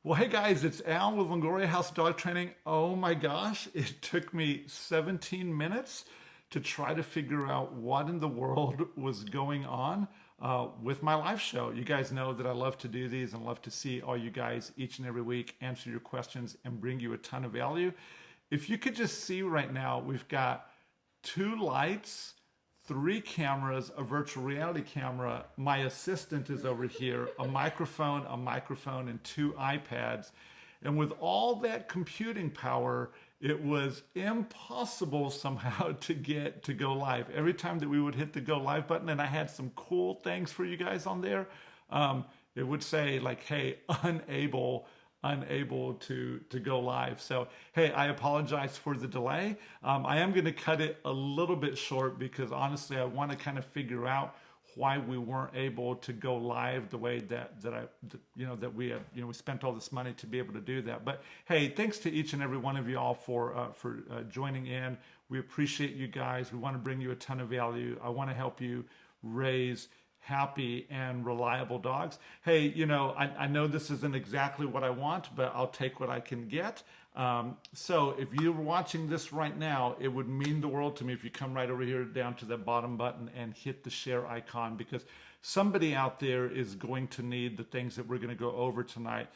Well, hey guys, it's Al with Longoria House Dog Training. Oh my gosh, it took me 17 minutes to try to figure out what in the world was going on with my live show. You guys know that I love to do these and love to see all you guys each and every week answer your questions and bring you a ton of value. If you could just see right now, we've got two lights, three cameras, a virtual reality camera. My assistant is over here, a microphone, and two iPads. And with all that computing power, it was impossible somehow to get to go live. Every time that we would hit the go live button, and I had some cool things for you guys on there, it would say like, hey, unable to go live. So, hey, I apologize for the delay. I am going to cut it a little bit short because honestly, I want to kind of figure out why we weren't able to go live the way that we spent all this money to be able to do that. But hey, thanks to each and every one of you all for joining in. We appreciate you guys. We want to bring you a ton of value. I want to help you raise happy and reliable dogs. Hey, I know this isn't exactly what I want, but I'll take what I can get. So if you're watching this right now, it would mean the world to me if you come right over here down to the bottom button and hit the share icon, because somebody out there is going to need the things that we're going to go over tonight.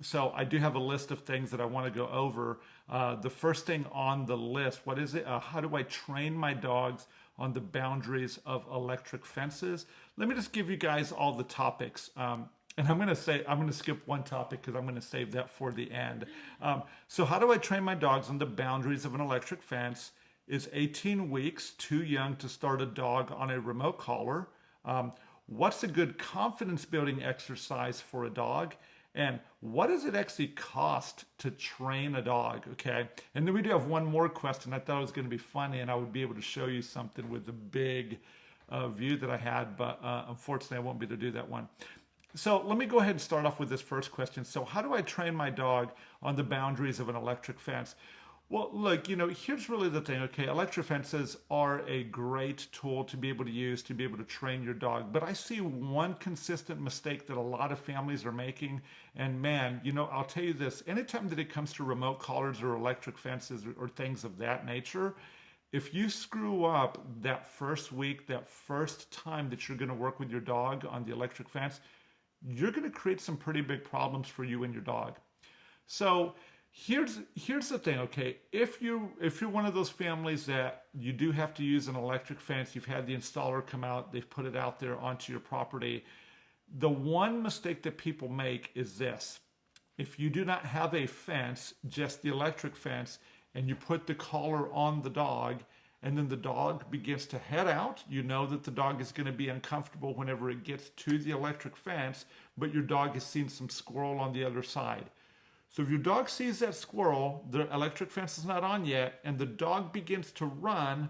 So I do have a list of things that I want to go over. The first thing on the list, what is it? How do I train my dogs on the boundaries of electric fences? Let me just give you guys all the topics. And I'm going to skip one topic because I'm going to save that for the end. So how do I train my dogs on the boundaries of an electric fence? Is 18 weeks too young to start a dog on a remote collar? What's a good confidence building exercise for a dog? And what does it actually cost to train a dog? Okay. And then we do have one more question. I thought it was going to be funny and I would be able to show you something with the big view that I had, but unfortunately I won't be able to do that one. So let me go ahead and start off with this first question. So how do I train my dog on the boundaries of an electric fence? Well, look, here's really the thing, okay? Electric fences are a great tool to be able to use to be able to train your dog. But I see one consistent mistake that a lot of families are making. And man, I'll tell you this, anytime that it comes to remote collars or electric fences or things of that nature, if you screw up that first week, that first time that you're going to work with your dog on the electric fence, you're going to create some pretty big problems for you and your dog. So here's the thing, okay? If you're one of those families that you do have to use an electric fence, you've had the installer come out, they've put it out there onto your property. The one mistake that people make is this. If you do not have a fence, just the electric fence, and you put the collar on the dog, and then the dog begins to head out, you know that the dog is going to be uncomfortable whenever it gets to the electric fence, but your dog has seen some squirrel on the other side. So if your dog sees that squirrel, the electric fence is not on yet, and the dog begins to run,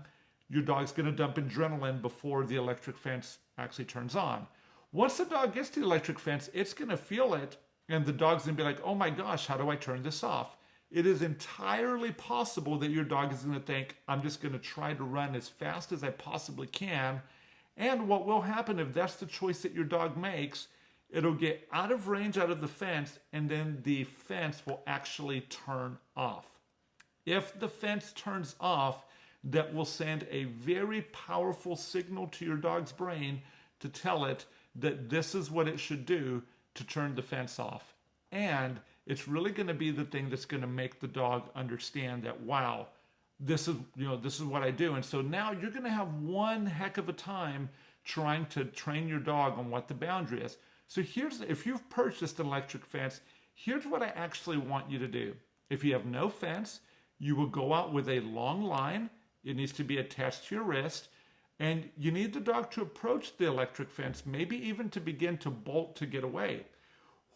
your dog's going to dump adrenaline before the electric fence actually turns on. Once the dog gets to the electric fence, it's going to feel it, and the dog's going to be like, oh my gosh, how do I turn this off? It is entirely possible that your dog is going to think, I'm just going to try to run as fast as I possibly can. And what will happen if that's the choice that your dog makes, it'll get out of range out of the fence, and then the fence will actually turn off. If the fence turns off, that will send a very powerful signal to your dog's brain to tell it that this is what it should do to turn the fence off. And it's really going to be the thing that's going to make the dog understand that, wow, this is what I do. And so now you're going to have one heck of a time trying to train your dog on what the boundary is. So if you've purchased an electric fence, here's what I actually want you to do. If you have no fence, you will go out with a long line. It needs to be attached to your wrist. And you need the dog to approach the electric fence, maybe even to begin to bolt to get away.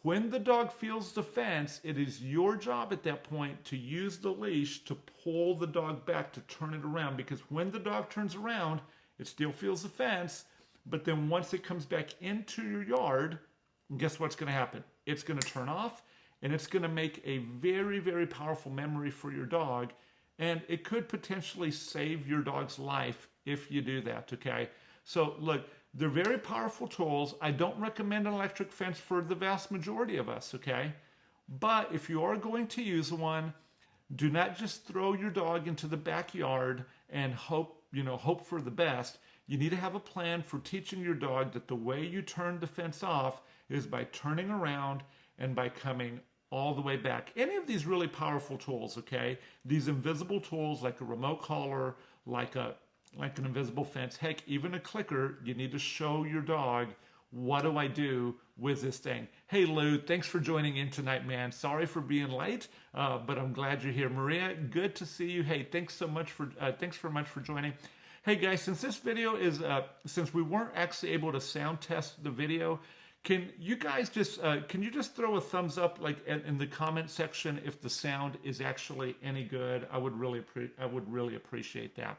When the dog feels the fence, it is your job at that point to use the leash to pull the dog back to turn it around, because when the dog turns around, it still feels the fence, but then once it comes back into your yard, guess what's going to happen? It's going to turn off, and it's going to make a very, very powerful memory for your dog, and it could potentially save your dog's life if you do that, okay? So look, they're very powerful tools. I don't recommend an electric fence for the vast majority of us, okay? But if you are going to use one, do not just throw your dog into the backyard and hope for the best. You need to have a plan for teaching your dog that the way you turn the fence off is by turning around and by coming all the way back. Any of these really powerful tools, okay? These invisible tools like a remote collar, like an invisible fence, heck, even a clicker, you need to show your dog, what do I do with this thing? Hey, Lou, thanks for joining in tonight, man. Sorry for being late, but I'm glad you're here. Maria, good to see you. Hey, thanks very much for joining. Hey, guys, since this video is, since we weren't actually able to sound test the video, can you guys just throw a thumbs up like in the comment section if the sound is actually any good? I would really appreciate that.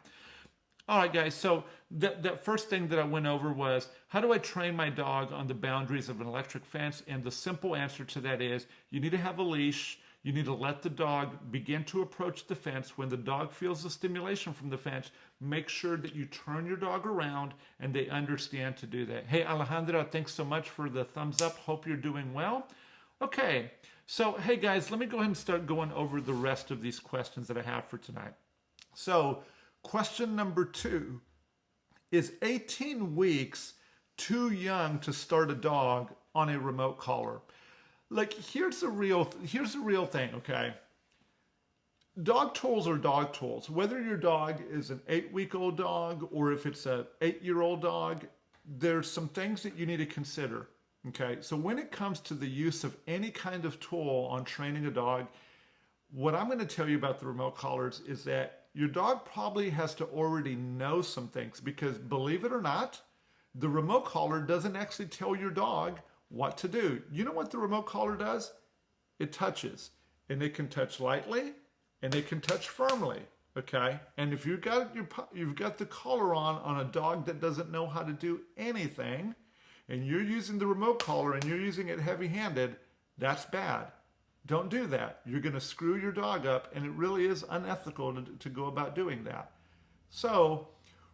All right, guys, so that first thing that I went over was, how do I train my dog on the boundaries of an electric fence? And the simple answer to that is, you need to have a leash. You need to let the dog begin to approach the fence. When the dog feels the stimulation from the fence, make sure that you turn your dog around and they understand to do that. Hey, Alejandra, thanks so much for the thumbs up. Hope you're doing well. Okay, so hey, guys, let me go ahead and start going over the rest of these questions that I have for tonight. So, question number 2, is 18 weeks too young to start a dog on a remote collar? Like, here's the real thing, okay? Dog tools are dog tools. Whether your dog is an 8-week-old dog or if it's an 8-year-old dog, there's some things that you need to consider, okay? So when it comes to the use of any kind of tool on training a dog, what I'm going to tell you about the remote collars is that your dog probably has to already know some things, because believe it or not, the remote collar doesn't actually tell your dog what to do. You know what the remote collar does? It touches, and it can touch lightly and it can touch firmly, okay? And if you've got the collar on a dog that doesn't know how to do anything, and you're using the remote collar and you're using it heavy-handed, that's bad. Don't do that. You're going to screw your dog up, and it really is unethical to go about doing that. So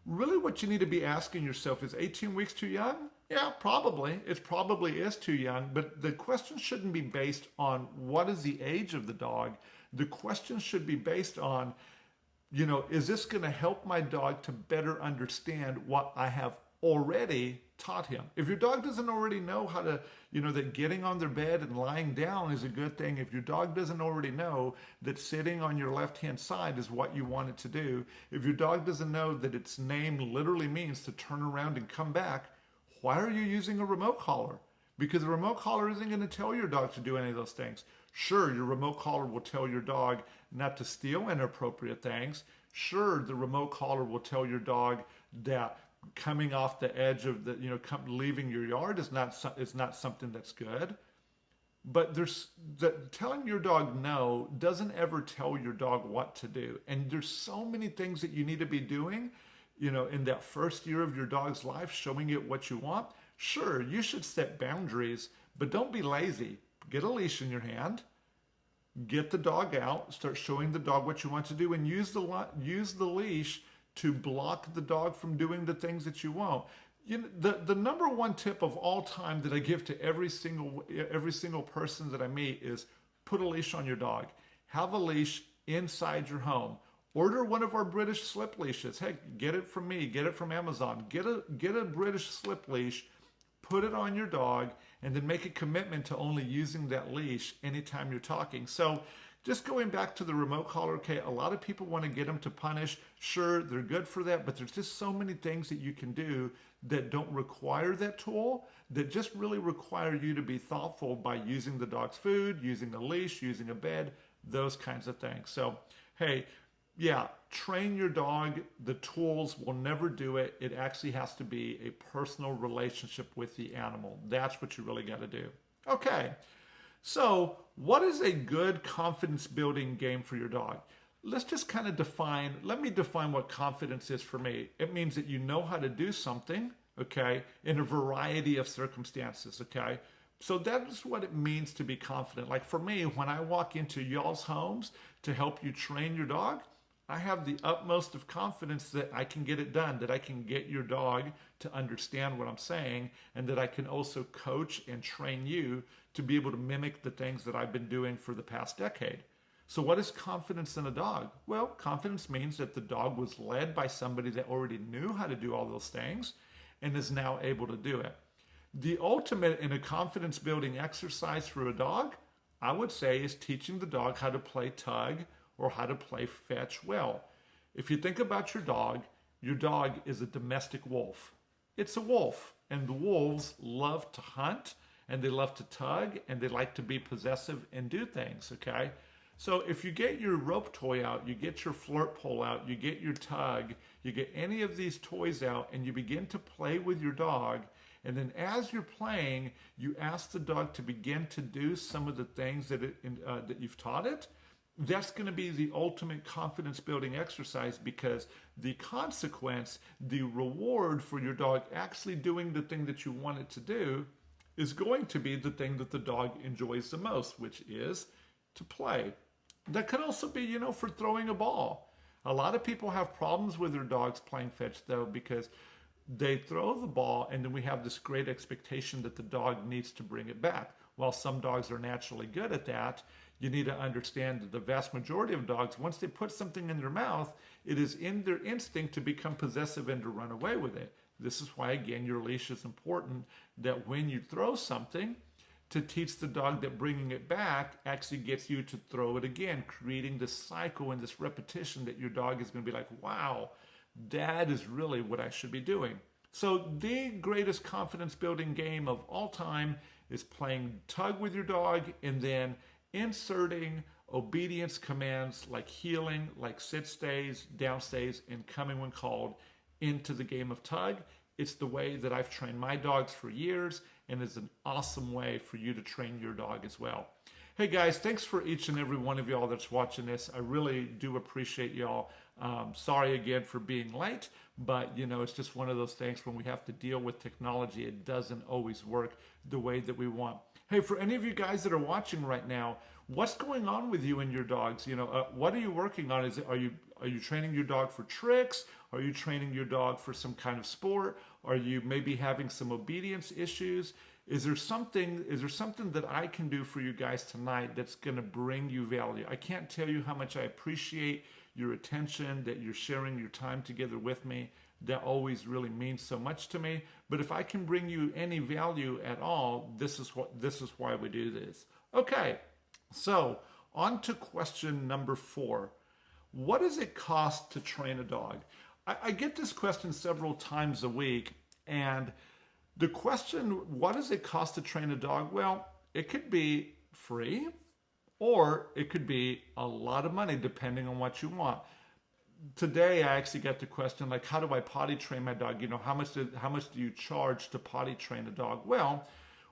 really what you need to be asking yourself is, 18 weeks too young? Yeah, probably. It probably is too young, but the question shouldn't be based on what is the age of the dog. The question should be based on, is this going to help my dog to better understand what I have already taught him? If your dog doesn't already know how to, that getting on their bed and lying down is a good thing, if your dog doesn't already know that sitting on your left-hand side is what you want it to do, if your dog doesn't know that its name literally means to turn around and come back, why are you using a remote collar? Because the remote collar isn't going to tell your dog to do any of those things. Sure, your remote collar will tell your dog not to steal inappropriate things. Sure, the remote collar will tell your dog that coming off the edge of leaving your yard is not something that's good. But telling your dog no doesn't ever tell your dog what to do. And there's so many things that you need to be doing, in that first year of your dog's life, showing it what you want. Sure, you should set boundaries, but don't be lazy. Get a leash in your hand, get the dog out, start showing the dog what you want to do, and use the leash to block the dog from doing the things that you want. The number one tip of all time that I give to every single person that I meet is, put a leash on your dog. Have a leash inside your home. Order one of our British slip leashes. Heck, get it from me, get it from Amazon. Get a British slip leash, put it on your dog, and then make a commitment to only using that leash anytime you're talking. So just going back to the remote collar, okay, a lot of people want to get them to punish. Sure, they're good for that, but there's just so many things that you can do that don't require that tool, that just really require you to be thoughtful by using the dog's food, using a leash, using a bed, those kinds of things. So, hey, yeah, train your dog. The tools will never do it. It actually has to be a personal relationship with the animal. That's what you really got to do. Okay, so what is a good confidence building game for your dog? Let's just kind of let me define what confidence is for me. It means that you know how to do something, okay, in a variety of circumstances, okay? So that is what it means to be confident. Like for me, when I walk into y'all's homes to help you train your dog, I have the utmost of confidence that I can get it done, that I can get your dog to understand what I'm saying, and that I can also coach and train you to be able to mimic the things that I've been doing for the past decade. So what is confidence in a dog? Well, confidence means that the dog was led by somebody that already knew how to do all those things and is now able to do it. The ultimate in a confidence building exercise for a dog, I would say, is teaching the dog how to play tug or how to play fetch well. If you think about your dog is a domestic wolf. It's a wolf, and the wolves love to hunt, and they love to tug, and they like to be possessive and do things, okay? So if you get your rope toy out, you get your flirt pole out, you get your tug, you get any of these toys out, and you begin to play with your dog, and then as you're playing, you ask the dog to begin to do some of the things that that you've taught it, that's going to be the ultimate confidence building exercise, because the consequence, the reward for your dog actually doing the thing that you want it to do is going to be the thing that the dog enjoys the most, which is to play. That could also be, for throwing a ball. A lot of people have problems with their dogs playing fetch, though, because they throw the ball and then we have this great expectation that the dog needs to bring it back. While some dogs are naturally good at that, you need to understand that the vast majority of dogs, once they put something in their mouth, it is in their instinct to become possessive and to run away with it. This is why, again, your leash is important, that when you throw something, to teach the dog that bringing it back actually gets you to throw it again, creating this cycle and this repetition that your dog is going to be like, wow, that is really what I should be doing. So the greatest confidence building game of all time is playing tug with your dog and then inserting obedience commands like heeling, like sit stays, down stays, and coming when called into the game of tug. It's the way that I've trained my dogs for years, and is an awesome way for you to train your dog as well. Hey guys, thanks for each and every one of y'all that's watching this. I really do appreciate y'all. Sorry again for being late, but it's just one of those things when we have to deal with technology, it doesn't always work the way that we want. Hey, for any of you guys that are watching right now, what's going on with you and your dogs? What are you working on? Are you training your dog for tricks? Are you training your dog for some kind of sport? Are you maybe having some obedience issues? Is there something that I can do for you guys tonight that's going to bring you value? I can't tell you how much I appreciate your attention, that you're sharing your time together with me. That always really means so much to me. But if I can bring you any value at all, this is why we do this. Okay, so on to question number 4. What does it cost to train a dog? I get this question several times a week, and the question, what does it cost to train a dog? Well, it could be free, or it could be a lot of money depending on what you want. Today, I actually got the question, like, how do I potty train my dog? How much do you charge to potty train a dog? Well,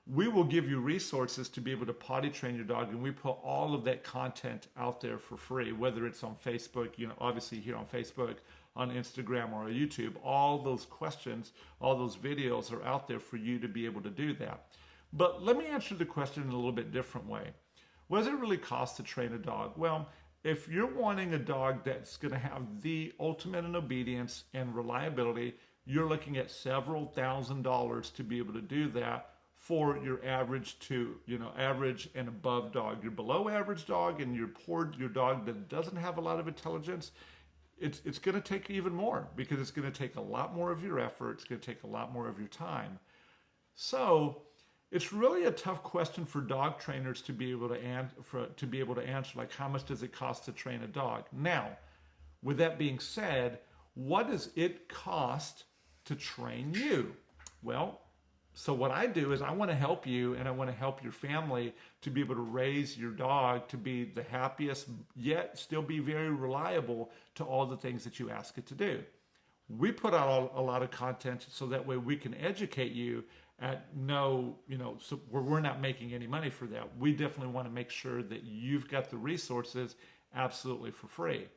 we will give you resources to be able to potty train your dog, and we put all of that content out there for free, whether it's on Facebook, obviously here on Facebook, on Instagram or YouTube. All those questions, all those videos are out there for you to be able to do that. But let me answer the question in a little bit different way. What does it really cost to train a dog? Well, if you're wanting a dog that's going to have the ultimate in obedience and reliability, you're looking at several $1,000s to be able to do that for your average to, average and above dog. Your below average dog and your dog that doesn't have a lot of intelligence, it's going to take even more, because it's going to take a lot more of your effort. It's going to take a lot more of your time. So it's really a tough question for dog trainers to be able to answer, like, how much does it cost to train a dog? Now, with that being said, what does it cost to train you? Well, so what I do is I want to help you, and I want to help your family to be able to raise your dog to be the happiest, yet still be very reliable to all the things that you ask it to do. We put out a lot of content so that way we can educate you at so we're not making any money for that. We definitely want to make sure that you've got the resources absolutely for free.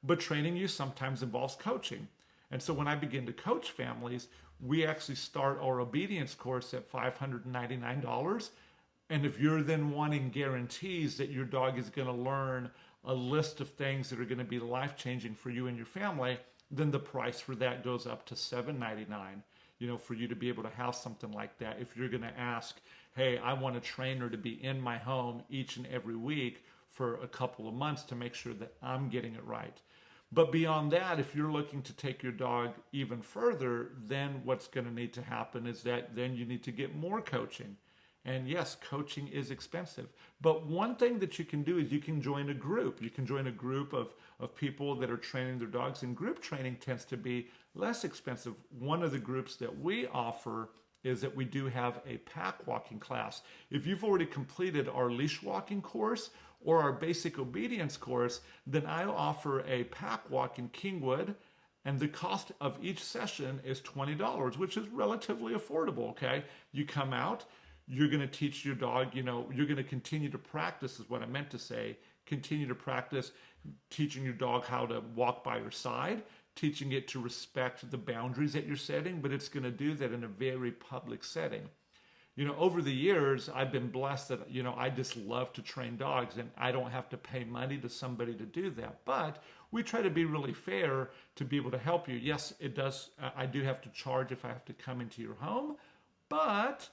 But training you sometimes involves coaching. And so when I begin to coach families, we actually start our obedience course at $599. And if you're then wanting guarantees that your dog is going to learn a list of things that are going to be life-changing for you and your family, then the price for that goes up to $799, for you to be able to have something like that. If you're going to ask, hey, I want a trainer to be in my home each and every week for a couple of months to make sure that I'm getting it right. But beyond that, if you're looking to take your dog even further, then what's going to need to happen is that then you need to get more coaching. And yes, coaching is expensive. But one thing that you can do is you can join a group. You can join a group of people that are training their dogs. And group training tends to be less expensive. One of the groups that we offer is that we do have a pack walking class. If you've already completed our leash walking course or our basic obedience course, then I offer a pack walk in Kingwood, and the cost of each session is $20, which is relatively affordable, okay? You come out, you're gonna teach your dog, you're gonna continue to practice is what I meant to say, continue to practice teaching your dog how to walk by your side, teaching it to respect the boundaries that you're setting, but it's gonna do that in a very public setting. Over the years, I've been blessed that, I just love to train dogs and I don't have to pay money to somebody to do that. But we try to be really fair to be able to help you. Yes, it does. I do have to charge if I have to come into your home. But,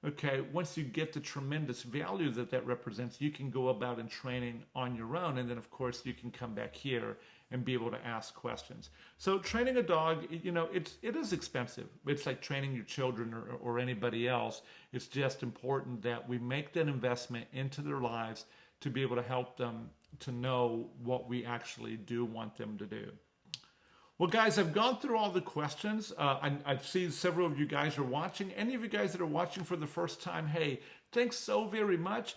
okay, once you get the tremendous value that represents, you can go about in training on your own. And then, of course, you can come back here and be able to ask questions. So training a dog, it is expensive. It's like training your children or anybody else. It's just important that we make that investment into their lives to be able to help them to know what we actually do want them to do. Well, guys, I've gone through all the questions. I see several of you guys are watching. Any of you guys that are watching for the first time, hey, thanks so very much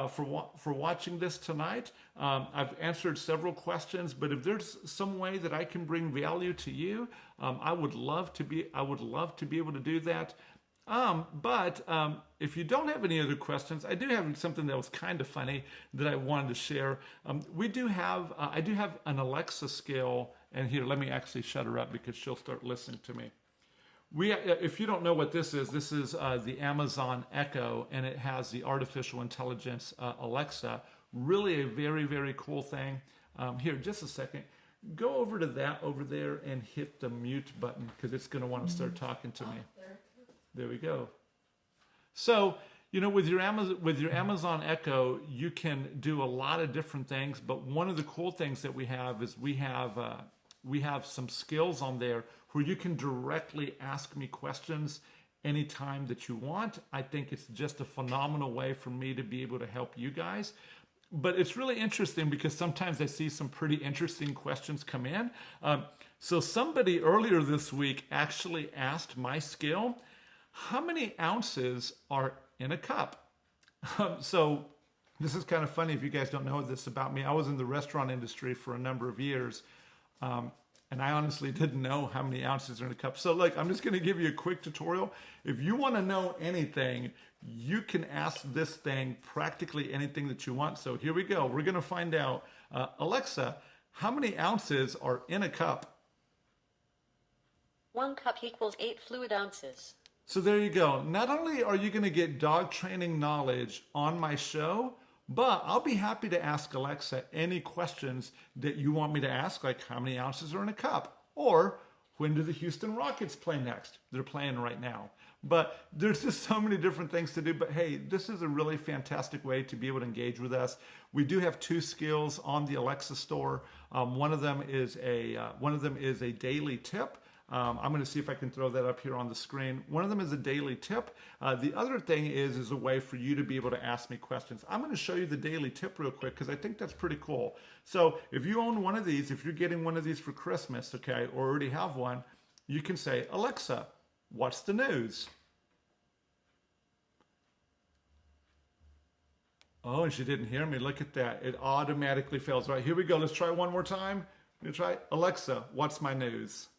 for watching this tonight. I've answered several questions, but if there's some way that I can bring value to you, I would love to be able to do that. But if you don't have any other questions, I do have something that was kind of funny that I wanted to share. I do have an Alexa skill, and here, let me actually shut her up because she'll start listening to me. If you don't know what this is the Amazon Echo, and it has the artificial intelligence Alexa. Really a very, very cool thing. Here, just a second. Go over to that over there and hit the mute button because it's going to want to start talking to me. There we go. So, with your Amazon Echo, you can do a lot of different things. But one of the cool things that we have is we have some skills on there where you can directly ask me questions anytime that you want. I think it's just a phenomenal way for me to be able to help you guys. But it's really interesting because sometimes I see some pretty interesting questions come in. So somebody earlier this week actually asked my skill, how many ounces are in a cup? So this is kind of funny if you guys don't know this about me. I was in the restaurant industry for a number of years. And I honestly didn't know how many ounces are in a cup. So look, I'm just going to give you a quick tutorial. If you want to know anything, you can ask this thing practically anything that you want. So here we go. We're going to find out. Alexa, how many ounces are in a cup? 1 cup equals 8 fluid ounces. So there you go. Not only are you going to get dog training knowledge on my show, but I'll be happy to ask Alexa any questions that you want me to ask, like how many ounces are in a cup? Or when do the Houston Rockets play next? They're playing right now. But there's just so many different things to do. But hey, this is a really fantastic way to be able to engage with us. We do have 2 skills on the Alexa store. One of them is a daily tip. I'm going to see if I can throw that up here on the screen. One of them is a daily tip. The other thing is a way for you to be able to ask me questions. I'm going to show you the daily tip real quick because I think that's pretty cool. So if you own one of these, if you're getting one of these for Christmas, okay, or already have one, you can say, Alexa, what's the news? Oh, and she didn't hear me. Look at that. It automatically fails. All right, here we go. Let's try one more time. Let's try. Alexa, what's my news?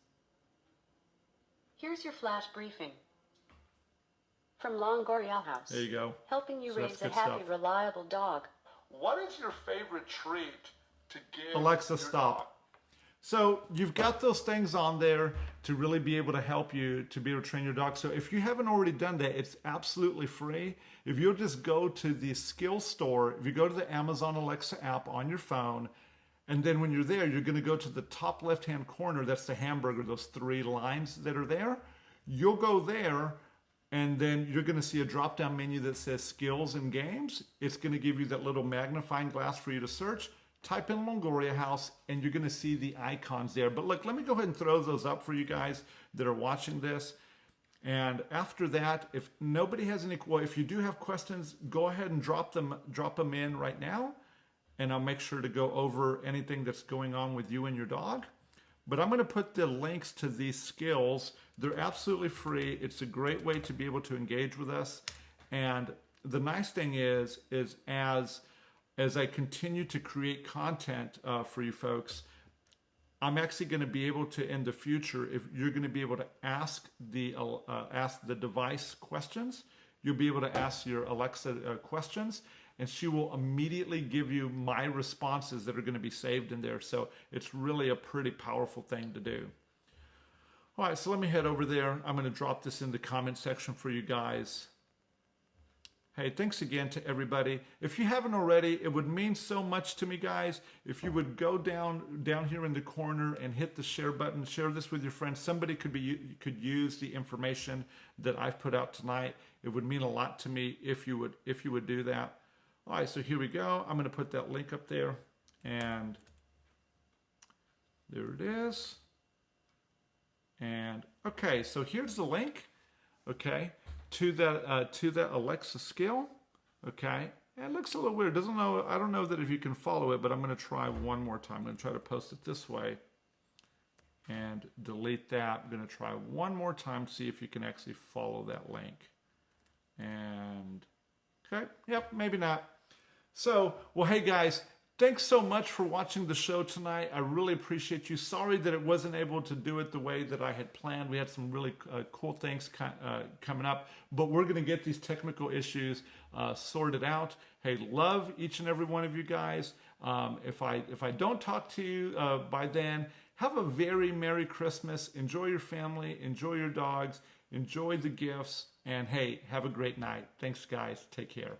Here's your flash briefing. From Longoria House. There you go. Helping you So raise that's a good happy, stuff. reliable dog. What is your favorite treat to give Alexa, stop. Dog? So you've got those things on there to really be able to help you to be able to train your dog. So if you haven't already done that, it's absolutely free. If you'll just go to the skill store, if you go to the Amazon Alexa app on your phone, and then when you're there, you're going to go to the top left-hand corner. That's the hamburger, those 3 lines that are there. You'll go there, And then you're going to see a drop down menu that says skills and games. It's going to give you that little magnifying glass for you to search. Type in Longoria House and you're going to see the icons there. But look, let me go ahead and throw those up for you guys that are watching this. And after that, if nobody has any, well, if you do have questions, go ahead and drop them in right now. And I'll make sure to go over anything that's going on with you and your dog. But I'm going to put the links to these skills. They're absolutely free. It's a great way to be able to engage with us. And the nice thing is as I continue to create content for you folks, I'm actually going to be able to, in the future, if you're going to be able to ask the device questions, you'll be able to ask your Alexa questions, and she will immediately give you my responses that are going to be saved in there. So it's really a pretty powerful thing to do. All right, so let me head over there. I'm going to drop this in the comment section for you guys. Hey, thanks again to everybody. If you haven't already, it would mean so much to me, guys, if you would go down here in the corner and hit the share button, share this with your friends. Somebody could use the information that I've put out tonight. It would mean a lot to me if you would do that. All right, so here we go. I'm going to put that link up there, and there it is. And okay, so here's the link. Okay. To that Alexa skill, okay? It looks a little weird. I don't know that if you can follow it, but I'm going to try one more time. I'm going to try to post it this way and delete that. I'm going to try one more time to see if you can actually follow that link. And okay, yep, maybe not. So, well, hey guys, thanks so much for watching the show tonight. I really appreciate you. Sorry that it wasn't able to do it the way that I had planned. We had some really cool things coming up, but we're going to get these technical issues sorted out. Hey, love each and every one of you guys. If I don't talk to you by then, have a very Merry Christmas. Enjoy your family. Enjoy your dogs. Enjoy the gifts. And hey, have a great night. Thanks, guys. Take care.